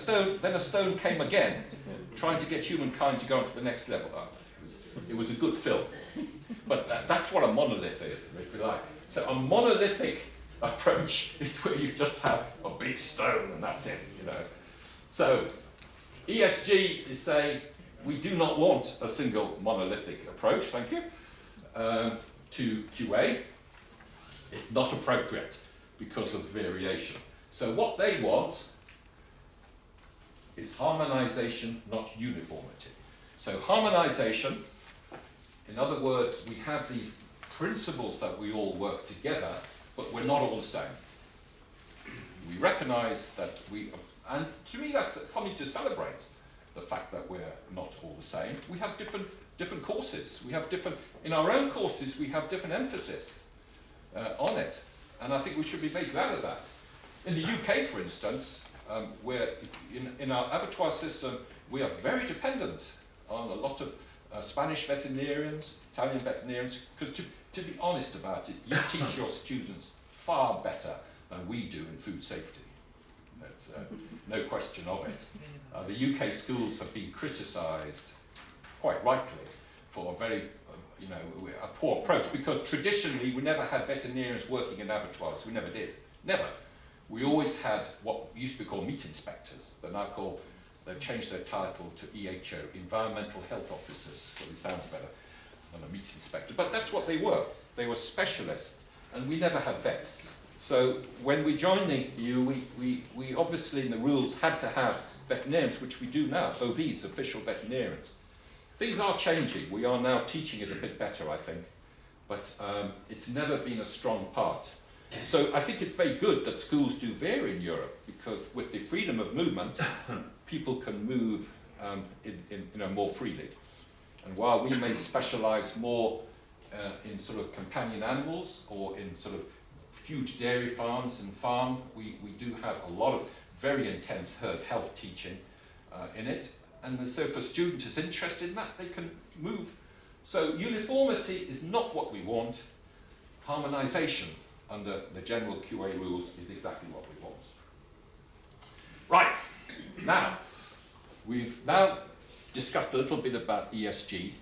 then a stone came again, trying to get humankind to go on to the next level. It was a good film. But that's what a monolith is, if you like. So a monolithic approach is where you just have a big stone and that's it, you know. So ESG is saying we do not want a single monolithic approach, thank you, to QA. It's not appropriate because of variation. So what they want is harmonization, not uniformity. So harmonization, in other words, we have these principles that we all work together, but we're not all the same. We recognize that and to me that's something to celebrate, the fact that we're not all the same. We have different courses. In our own courses, we have different emphasis on it. And I think we should be very glad of that. In the UK, for instance, where in our abattoir system, we are very dependent on a lot of Spanish veterinarians, Italian veterinarians, because to be honest about it, you teach your students far better than we do in food safety. That's no question of it. The UK schools have been criticised, quite rightly, for a very a poor approach, because traditionally we never had veterinarians working in abattoirs. We never did. Never. We always had what used to be called meat inspectors. They've changed their title to EHO, Environmental Health Officers, so it sounds better than a meat inspector. But that's what they were. They were specialists, and we never had vets. So when we joined the EU, we obviously in the rules had to have veterinarians, which we do now, OVs, official veterinarians. Things are changing. We are now teaching it a bit better, I think, but it's never been a strong part. So I think it's very good that schools do vary in Europe, because with the freedom of movement, people can move more freely. And while we may specialise more in sort of companion animals or in sort of huge dairy farms and farm, we do have a lot of very intense herd health teaching in it. And so if a student is interested in that, they can move. So uniformity is not what we want. Harmonisation under the general QA rules is exactly what we want. Right, now, we've now discussed a little bit about ESG.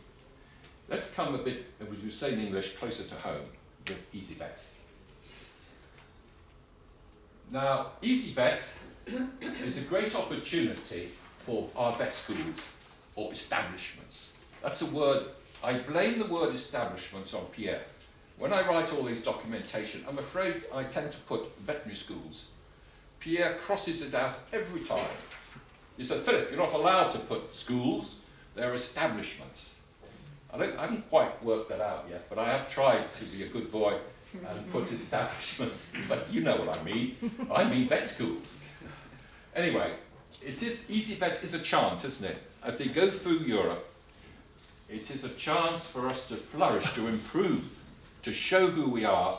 Let's come a bit, as we say in English, closer to home with EasyVet. Now, EasyVet is a great opportunity for our vet schools or establishments. That's a word, I blame the word establishments on Pierre. When I write all these documentation, I'm afraid I tend to put veterinary schools. Pierre crosses it out every time. He said, Philip, you're not allowed to put schools, they're establishments. I haven't quite worked that out yet, but I have tried to be a good boy and put establishments, but you know what I mean. I mean vet schools. Anyway, EasyVet is a chance, isn't it? As they go through Europe, it is a chance for us to flourish, to improve, to show who we are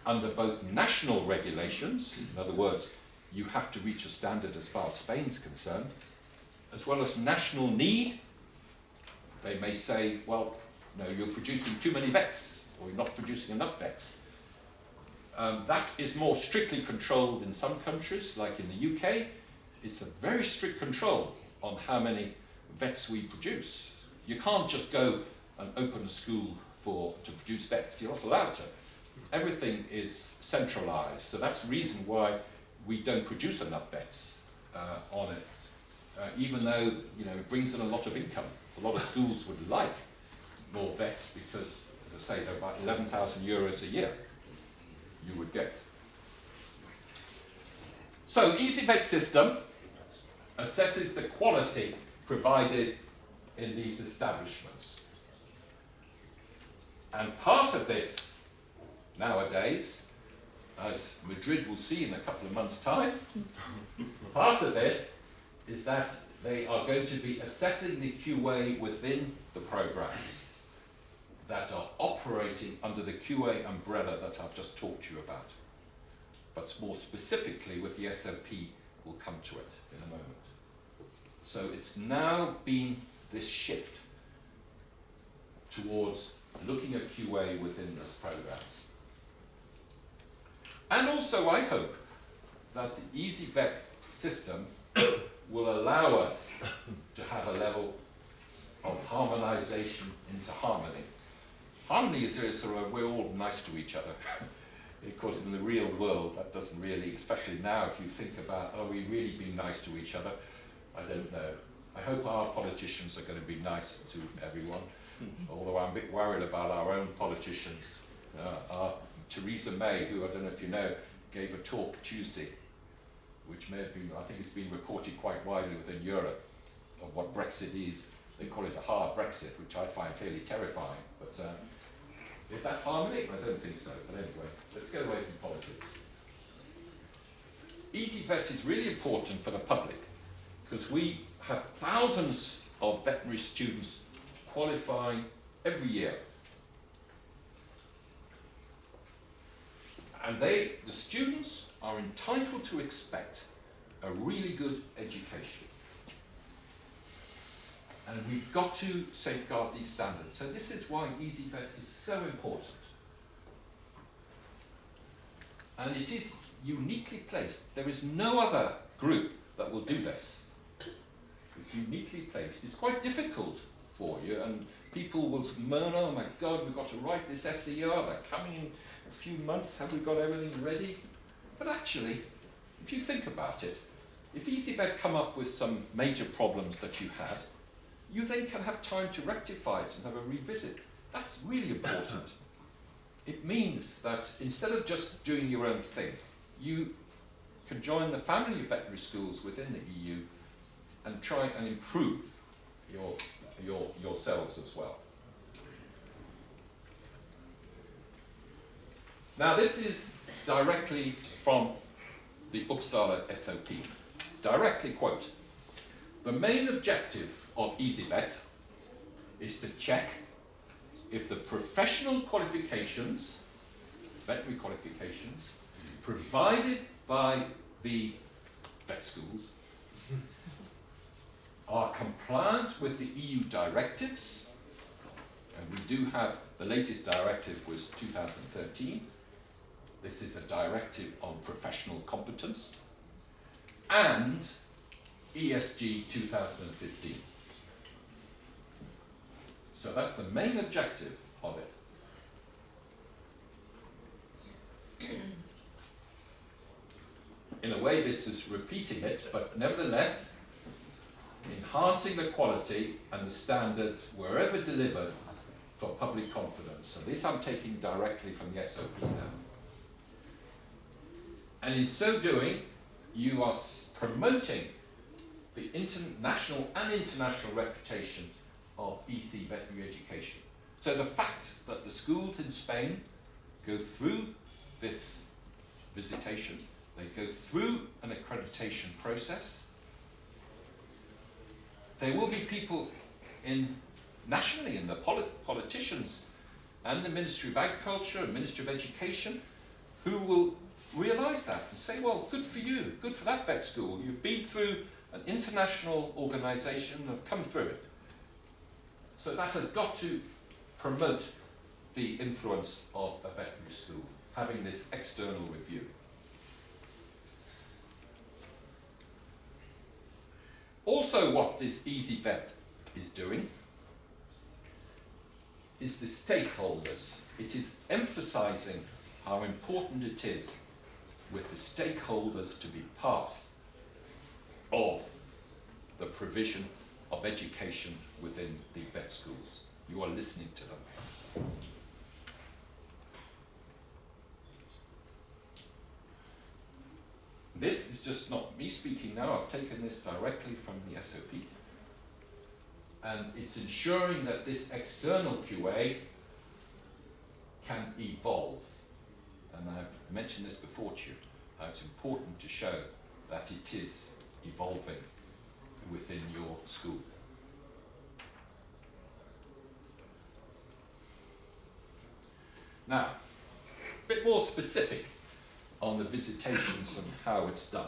under both national regulations, in other words, you have to reach a standard as far as Spain's concerned, as well as national need. They may say, well, no, you're producing too many vets, or you're not producing enough vets. That is more strictly controlled in some countries, like in the UK. It's a very strict control on how many vets we produce. You can't just go and open a school to produce vets. You're not allowed to. Everything is centralised, so that's the reason why we don't produce enough vets on it, even though it brings in a lot of income. A lot of schools would like more vets because, as I say, they're about 11,000 euros a year you would get. So EasyVet system assesses the quality provided in these establishments. And part of this, nowadays, as Madrid will see in a couple of months' time, part of this is that they are going to be assessing the QA within the programs that are operating under the QA umbrella that I've just talked to you about. But more specifically with the SOP, we'll come to it in a moment. So it's now been this shift towards looking at QA within those programs. And also I hope that the EasyVet system allow us to have a level of harmonisation into harmony. Harmony is sort of we're all nice to each other. Of course, in the real world, that doesn't really, especially now, if you think about, are we really being nice to each other? I don't know. I hope our politicians are going to be nice to everyone, although I'm a bit worried about our own politicians. Theresa May, who I don't know if you know, gave a talk Tuesday, which may have been, I think it's been reported quite widely within Europe, of what Brexit is. They call it a hard Brexit, which I find fairly terrifying. But is that harmony? I don't think so. But anyway, let's get away from politics. Easy Vet is really important for the public because we have thousands of veterinary students qualifying every year. And the students are entitled to expect a really good education. And we've got to safeguard these standards. So this is why Easy Vet is so important. And it is uniquely placed. There is no other group that will do this. It's uniquely placed. It's quite difficult for you, and people will moan, oh my God, we've got to write this SER, they're coming in a few months, have we got everything ready? But actually, if you think about it, if EasyVet come up with some major problems that you had, you then can have time to rectify it and have a revisit. That's really important. It means that instead of just doing your own thing, you can join the family of veterinary schools within the EU and try and improve yourselves as well. Now this is directly from the Uppsala SOP. Directly quote, the main objective of EasyVet is to check if the professional qualifications, veterinary qualifications, provided by the vet schools are compliant with the EU directives, and we do have, the latest directive was 2013. This is a directive on professional competence, and ESG 2015. So that's the main objective of it. In a way, this is repeating it, but nevertheless, enhancing the quality and the standards wherever delivered for public confidence. So this I'm taking directly from the SOP now. And in so doing, you are promoting the national and international reputation of EC veterinary education. So the fact that the schools in Spain go through this visitation, they go through an accreditation process. There will be people nationally in the politicians and the Ministry of Agriculture and Ministry of Education who will realise that and say, well, good for you, good for that vet school. You've been through an international organisation and have come through it. So that has got to promote the influence of a veterinary school, having this external review. Also, what this EasyVet is doing is the stakeholders. It is emphasising how important it is with the stakeholders to be part of the provision of education within the vet schools. You are listening to them. This is just not me speaking now, I've taken this directly from the SOP. And it's ensuring that this external QA can evolve. And I've mentioned this before to you, how it's important to show that it is evolving within your school. Now, a bit more specific on the visitations and how it's done.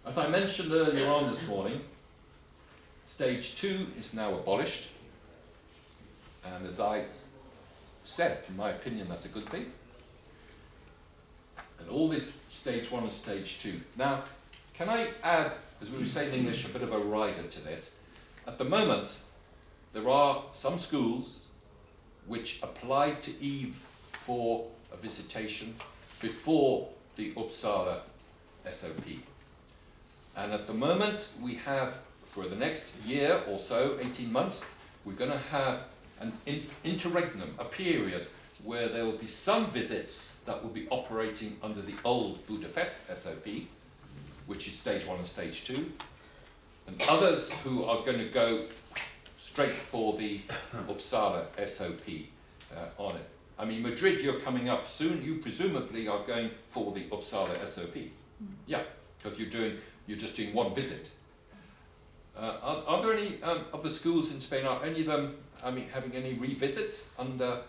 As I mentioned earlier on this morning, stage 2 is now abolished, and as I said, in my opinion, that's a good thing. And all this stage 1 and stage 2. Now, can I add as we would say in English, a bit of a rider to this. At the moment, there are some schools which applied to Eve for a visitation before the Uppsala SOP. And at the moment, we have, for the next year or so, 18 months, we're going to have an interregnum, a period where there will be some visits that will be operating under the old Budapest SOP, which is stage 1 and stage 2, and others who are going to go straight for the Uppsala SOP on it. I mean, Madrid, you're coming up soon. You presumably are going for the Uppsala SOP. Yeah, because you're just doing one visit. Are there any of the schools in Spain, are any of them having any revisits under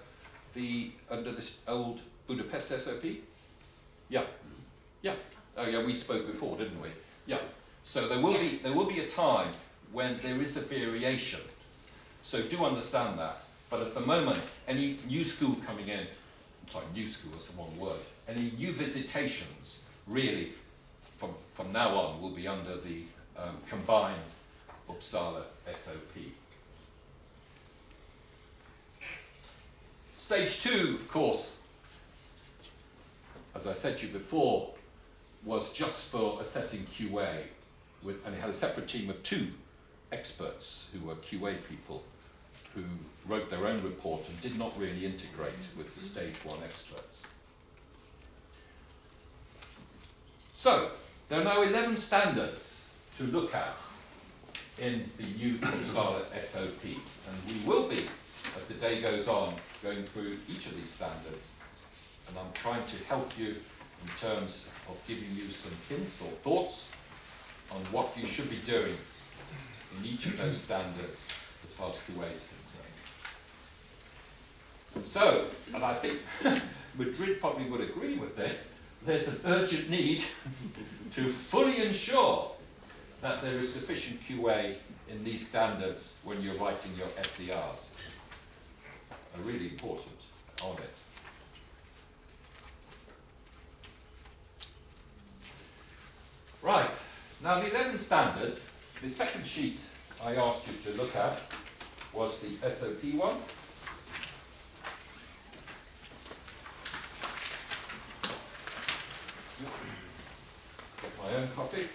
this old Budapest SOP? Yeah, yeah. Oh yeah, we spoke before, didn't we? Yeah. So there will be a time when there is a variation. So do understand that. But at the moment, any new school coming in, new school is the wrong word, any new visitations really from now on will be under the combined Uppsala SOP. Stage 2, of course, as I said to you before, was just for assessing QA, and it had a separate team of 2 experts who were QA people who wrote their own report and did not really integrate with the stage 1 experts. So, there are now 11 standards to look at in the new Uppsala SOP, and we will be, as the day goes on, going through each of these standards, and I'm trying to help you in terms of giving you some hints or thoughts on what you should be doing in each of those standards as far as QA is concerned. So, and I think Madrid probably would agree with this, there's an urgent need to fully ensure that there is sufficient QA in these standards when you're writing your SDRs. Are really important, aren't they? Right, now the 11 standards, the second sheet I asked you to look at was the SOP one. Get my own copy.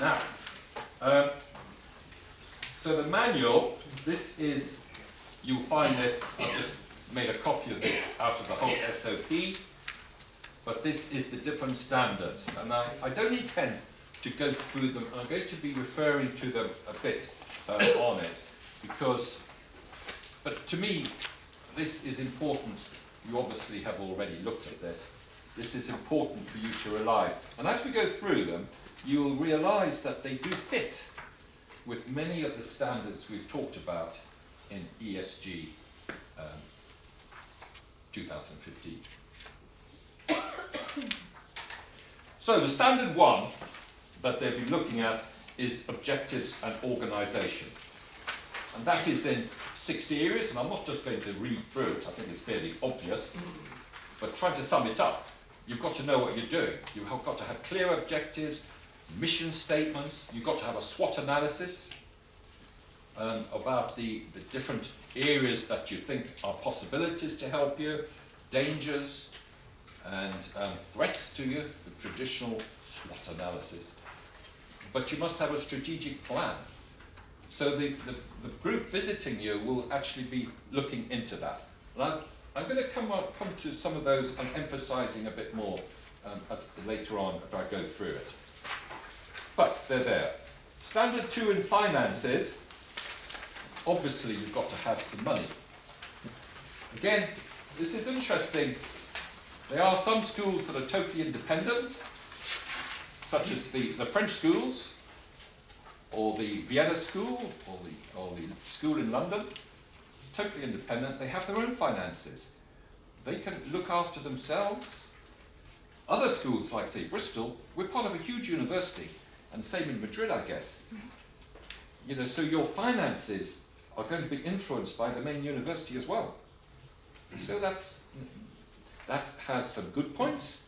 Now, so the manual, this is, you'll find this, I've just made a copy of this out of the whole SOP, but this is the different standards, and I don't intend to go through them. I'm going to be referring to them a bit on it, but to me, this is important. You obviously have already looked at this. This is important for you to realise. And as we go through them, you will realise that they do fit with many of the standards we've talked about in ESG 2015. So the standard 1 that they'll be looking at is objectives and organisation. And that is in 60 areas, and I'm not just going to read through it, I think it's fairly obvious, but trying to sum it up, you've got to know what you're doing. You've got to have clear objectives, mission statements, you've got to have a SWOT analysis about the different areas that you think are possibilities to help you, dangers and threats to you, the traditional SWOT analysis. But you must have a strategic plan. So the group visiting you will actually be looking into that. And I'm going to come to some of those and emphasising a bit more later on as I go through it. But they're there. Standard 2 in finances, obviously you've got to have some money. Again, this is interesting. There are some schools that are totally independent, such as the French schools, or the Vienna school, or the school in London. Totally independent, they have their own finances. They can look after themselves. Other schools, like say Bristol, we're part of a huge university, and same in Madrid, I guess. so your finances are going to be influenced by the main university as well. So that has some good points,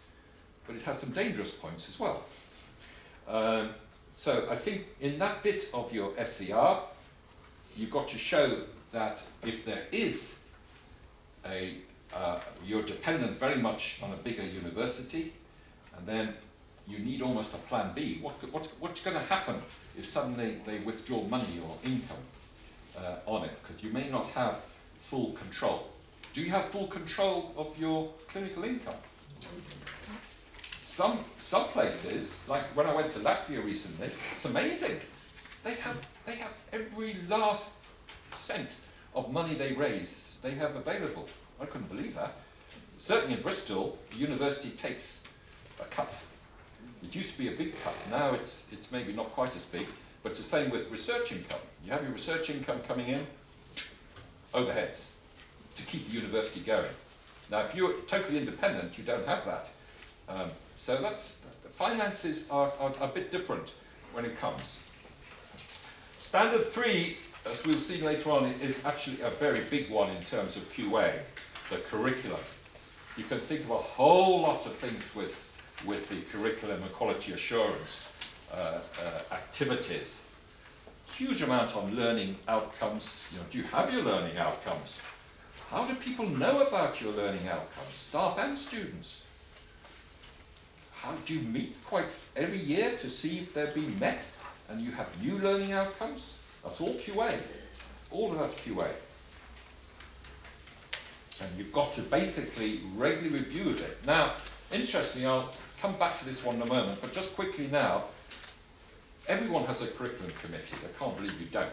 but it has some dangerous points as well. So I think in that bit of your SCR, you've got to show that if there is you're dependent very much on a bigger university, and then you need almost a plan B. What's going to happen if suddenly they withdraw money or income on it? Because you may not have full control. Do you have full control of your clinical income? Some places, like when I went to Latvia recently, it's amazing. They have every last cent of money they raise, they have available. I couldn't believe that. Certainly in Bristol, the university takes a cut. It used to be a big cut. Now it's maybe not quite as big, but it's the same with research income. You have your research income coming in, overheads, to keep the university going. Now, if you're totally independent, you don't have that. So the finances are a bit different when it comes. Standard 3, as we'll see later on, is actually a very big one in terms of QA, the curriculum. You can think of a whole lot of things with the curriculum and quality assurance activities. Huge amount on learning outcomes. Do you have your learning outcomes? How do people know about your learning outcomes, staff and students? How do you meet quite every year to see if they're being met and you have new learning outcomes? That's all QA. All of that's QA. And you've got to basically regularly review it. Now, interestingly, I'll come back to this one in a moment, but just quickly now, everyone has a curriculum committee. I can't believe you don't.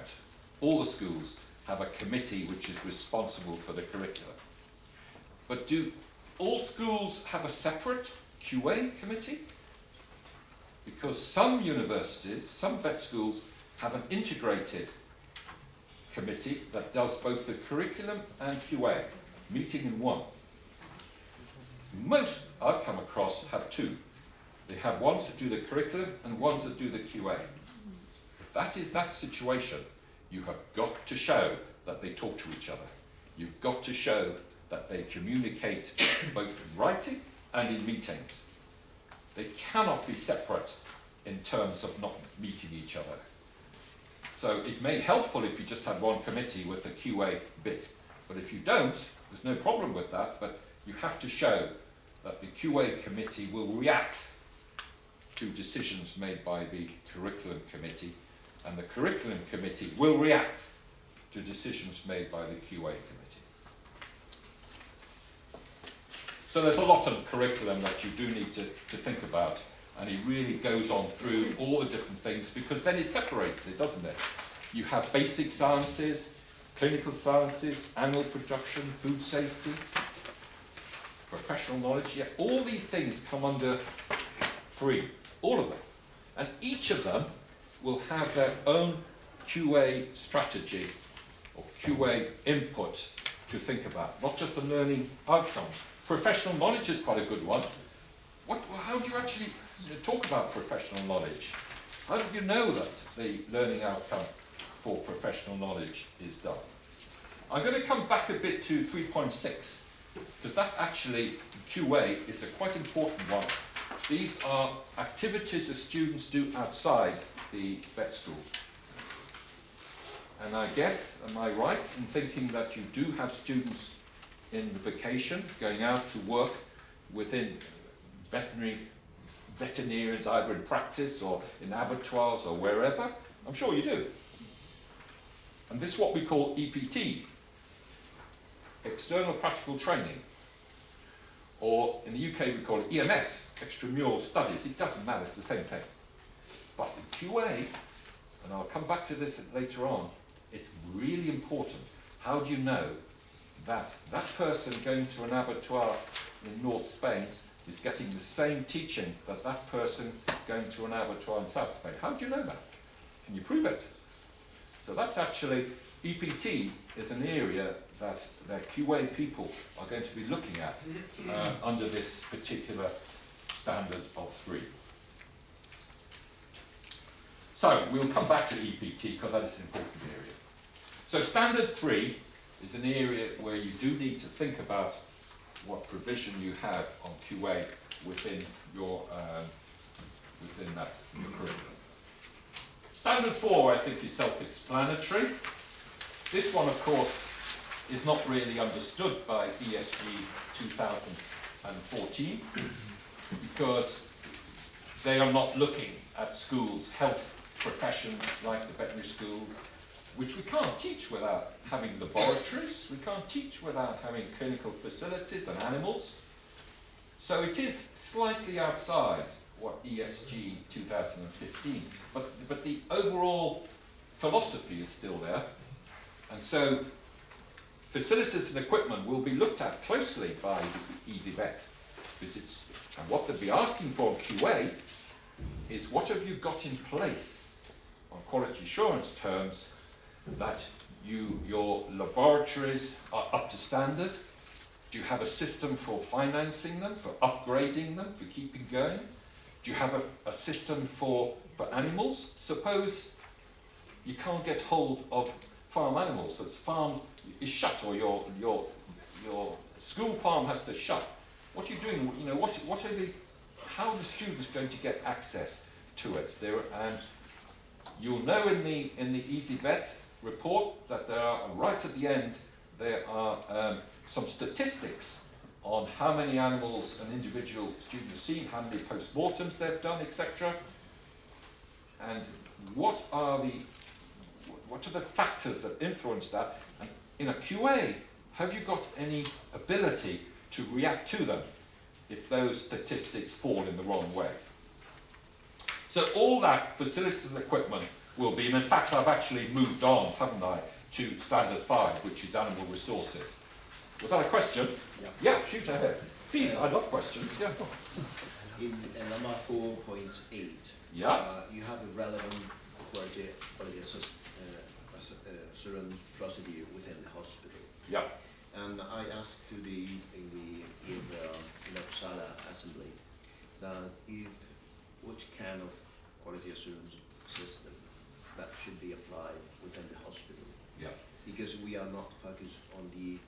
All the schools have a committee which is responsible for the curriculum. But do all schools have a separate QA committee? Because some universities, some vet schools, have an integrated committee that does both the curriculum and QA, meeting in one. Most I've come across have two. They have ones that do the curriculum and ones that do the QA. If that is that situation, you have got to show that they talk to each other. You've got to show that they communicate both in writing and in meetings. They cannot be separate in terms of not meeting each other. So it may be helpful if you just had one committee with a QA bit. But if you don't, there's no problem with that, but you have to show that the QA committee will react to decisions made by the curriculum committee, and the curriculum committee will react to decisions made by the QA committee. So there's a lot of curriculum that you do need to think about, and it really goes on through all the different things, because then it separates it, doesn't it? You have basic sciences, clinical sciences, animal production, food safety, professional knowledge. Yeah, all these things come under 3, all of them. And each of them will have their own QA strategy or QA input to think about, not just the learning outcomes. Professional knowledge is quite a good one. How do you actually talk about professional knowledge? How do you know that the learning outcome for professional knowledge is done? I'm going to come back a bit to 3.6, because that actually, QA, is a quite important one. These are activities the students do outside the vet school. And I guess, am I right in thinking that you do have students in vacation going out to work within veterinarians, either in practice or in abattoirs or wherever? I'm sure you do. And this is what we call EPT, external practical training. Or in the UK we call it EMS, extramural studies. It doesn't matter, it's the same thing. But in QA, and I'll come back to this later on, it's really important. How do you know that that person going to an abattoir in North Spain is getting the same teaching that that person going to an abattoir in South Spain? How do you know that? Can you prove it? So that's actually, EPT is an area that their QA people are going to be looking at under this particular standard of 3. So we'll come back to EPT because that is an important area. So standard 3 is an area where you do need to think about what provision you have on QA within your curriculum. Standard 4, I think, is self-explanatory. This one, of course, is not really understood by ESG 2014 because they are not looking at schools, health professions like the veterinary schools, which we can't teach without having laboratories, we can't teach without having clinical facilities and animals. So it is slightly outside what ESG 2015, but the overall philosophy is still there. And so facilities and equipment will be looked at closely by EasyVet visits. And what they'll be asking for in QA is what have you got in place on quality assurance terms that your laboratories are up to standard? Do you have a system for financing them, for upgrading them, for keeping going? Do you have a system for animals? Suppose you can't get hold of farm animals, so farm is shut, or your school farm has to shut. What are you doing? You know, how are the students going to get access to it? And you'll know in the EasyVet report that there are, right at the end, there are some statistics on how many animals an individual student has seen, how many post-mortems they've done, etc. And what are the factors that influence that? And in a QA, have you got any ability to react to them if those statistics fall in the wrong way? So all that facilities and equipment will be, and in fact I've actually moved on, haven't I, to standard 5, which is animal resources. Was that a question? Yeah, shoot ahead. Please, I love questions. Yeah. In number 4.8, you have a relevant quality assurance procedure within the hospital. Yeah. And I asked in the Uppsala assembly that which kind of quality assurance system that should be applied within the hospital. Yeah. Because we are not focused on the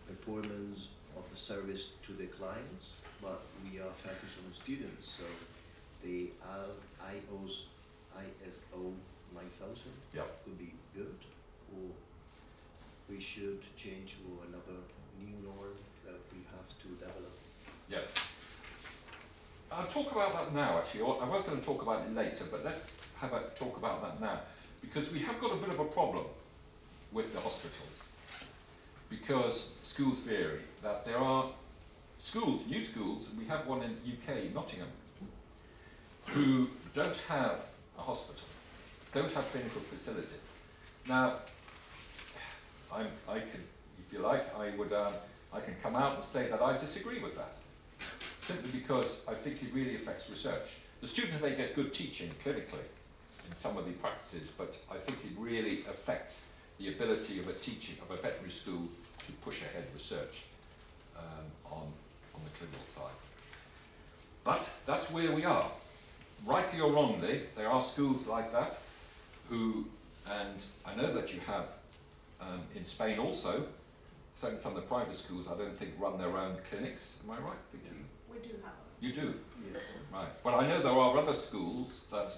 performance of the service to the clients, but we are focused on the students. So the ISO 9000 would be good, or we should change to another new norm that we have to develop. Yes. I'll talk about that now, actually. I was going to talk about it later, but let's have a talk about that now, because we have got a bit of a problem with the hospitals, because schools vary. That there are schools, new schools, and we have one in the UK, Nottingham, who don't have a hospital, don't have clinical facilities. Now, I can, if you like, I can come out and say that I disagree with that, simply because I think it really affects research. The students may get good teaching clinically in some of the practices, but I think it really affects the ability of a veterinary school to push ahead research on the clinical side. But that's where we are. Rightly or wrongly, there are schools like that who, and I know that you have in Spain also, certainly some of the private schools I don't think run their own clinics. Am I right? We do have them. You do? Yes. Right. But I know there are other schools that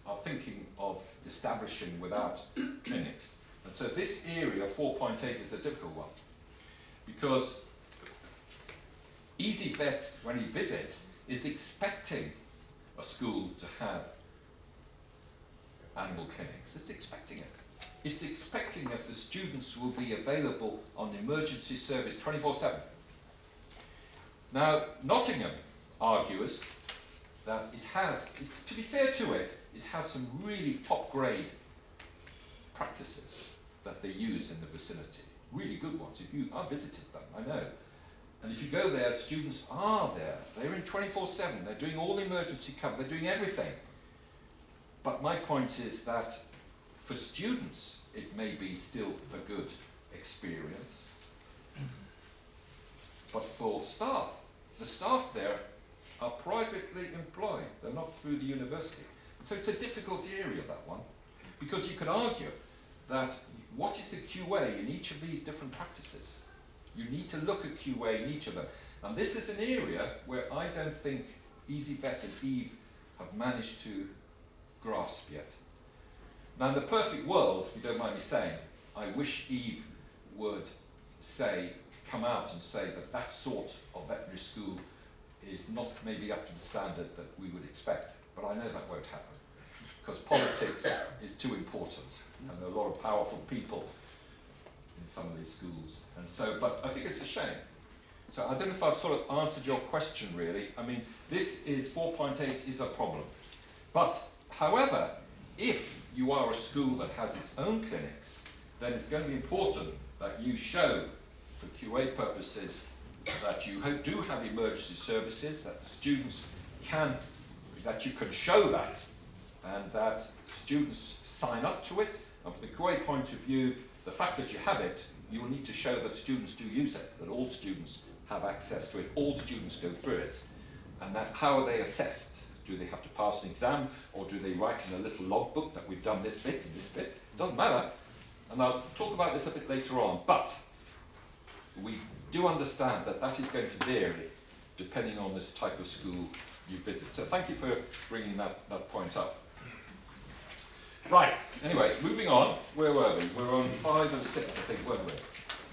are thinking of establishing without clinics. And so this area, 4.8, is a difficult one, because EasyVet, when he visits, is expecting a school to have animal clinics. It's expecting it. It's expecting that the students will be available on the emergency service 24/7. Now, Nottingham argues that it has, to be fair to it, it has some really top grade practices that they use in the vicinity. Really good ones. I've visited them, I know. And if you go there, students are there. They're in 24/7. They're doing all the emergency cover. They're doing everything. But my point is that for students, it may be still a good experience. But for staff, the staff there are privately employed. They're not through the university. So it's a difficult area, that one, because you could argue that what is the QA in each of these different practices? You need to look at QA in each of them. And this is an area where I don't think EasyVet and Eve have managed to grasp yet. Now, in the perfect world, if you don't mind me saying, I wish Eve would come out and say that that sort of veterinary school is not maybe up to the standard that we would expect. But I know that won't happen, because politics is too important, and there are a lot of powerful people in some of these schools. And so, but I think it's a shame. So I don't know if I've sort of answered your question, really. I mean, this is 4.8 is a problem. But, however, if you are a school that has its own clinics, then it's going to be important that you show, for QA purposes, that you do have emergency services, that students that you can show that, and that students sign up to it. And from the QA point of view, the fact that you have it, you will need to show that students do use it, that all students have access to it, all students go through it, and that how are they assessed? Do they have to pass an exam, or do they write in a little logbook that we've done this bit and this bit? It doesn't matter, and I'll talk about this a bit later on, but we do understand that that is going to vary depending on this type of school you visit. So thank you for bringing that point up. Right, anyway, moving on, where were we? We're on 5 and 6, I think, weren't we?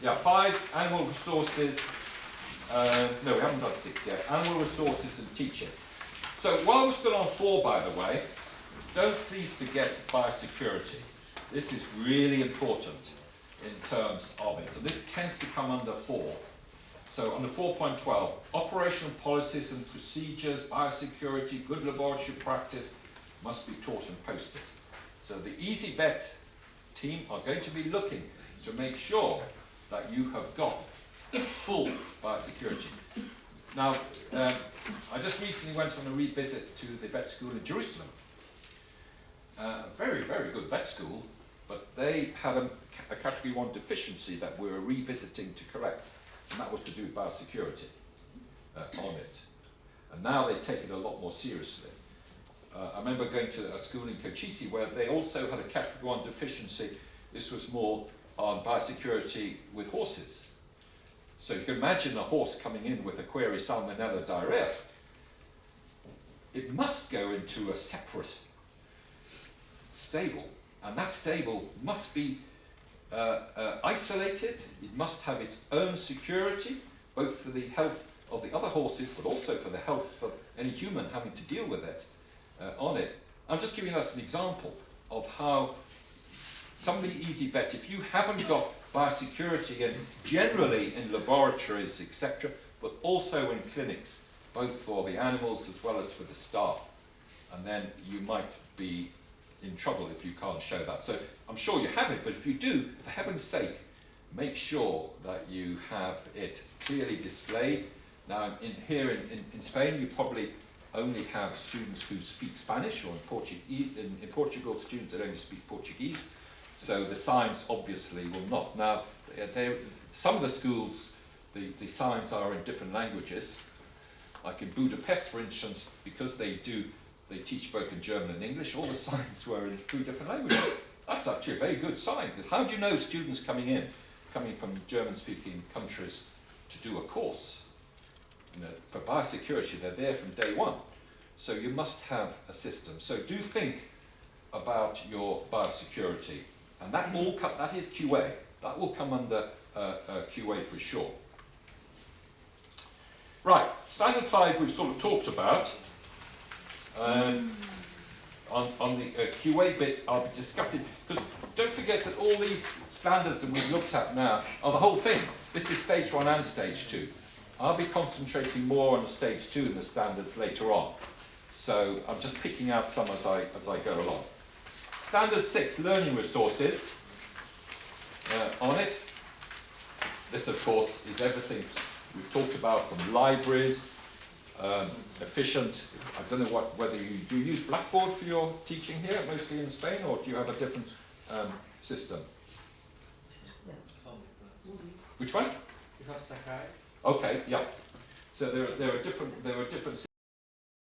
Yeah, 5, animal resources. No, we haven't done 6 yet. Animal resources and teaching. So while we're still on 4, by the way, don't please forget biosecurity. This is really important in terms of it. So this tends to come under 4. So under 4.12, operational policies and procedures, biosecurity, good laboratory practice must be taught and posted. So the EasyVet team are going to be looking to make sure that you have got full biosecurity. Now, I just recently went on a revisit to the vet school in Jerusalem. A very, very good vet school, but they had a category 1 deficiency that we were revisiting to correct, and that was to do with biosecurity on it. And now they take it a lot more seriously. I remember going to a school in Kochisi where they also had a category 1 deficiency. This was more on biosecurity with horses. So you can imagine a horse coming in with a query salmonella diarrhea. It must go into a separate stable, and that stable must be isolated. It must have its own security, both for the health of the other horses, but also for the health of any human having to deal with it on it. I'm just giving us an example of how somebody EasyVet, if you haven't got biosecurity in generally in laboratories, etc., but also in clinics, both for the animals as well as for the staff, and then you might be in trouble if you can't show that. So I'm sure you have it, but if you do, for heaven's sake, make sure that you have it clearly displayed. Now, here in Spain, you probably only have students who speak Spanish, or in Portugal, students that only speak Portuguese. So the signs obviously will not. Now, some of the schools, the signs are in different languages. Like in Budapest, for instance, because they teach both in German and English, all the signs were in 3 different languages. That's actually a very good sign, because how do you know students coming from German-speaking countries to do a course? For biosecurity, they're there from day 1. So you must have a system. So do think about your biosecurity. And that is QA. That will come under QA for sure. Right, standard 5 we've sort of talked about. On the QA bit, I'll be discussing, because don't forget that all these standards that we've looked at now are the whole thing. This is stage 1 and stage 2. I'll be concentrating more on stage 2 than the standards later on. So I'm just picking out some as I go along. Standard 6, learning resources. On it. This, of course, is everything we've talked about, from libraries, efficient. I don't know whether you do use Blackboard for your teaching here, mostly in Spain, or do you have a different system? Yeah. Which one? You have Sakai. Okay, yeah. So there are different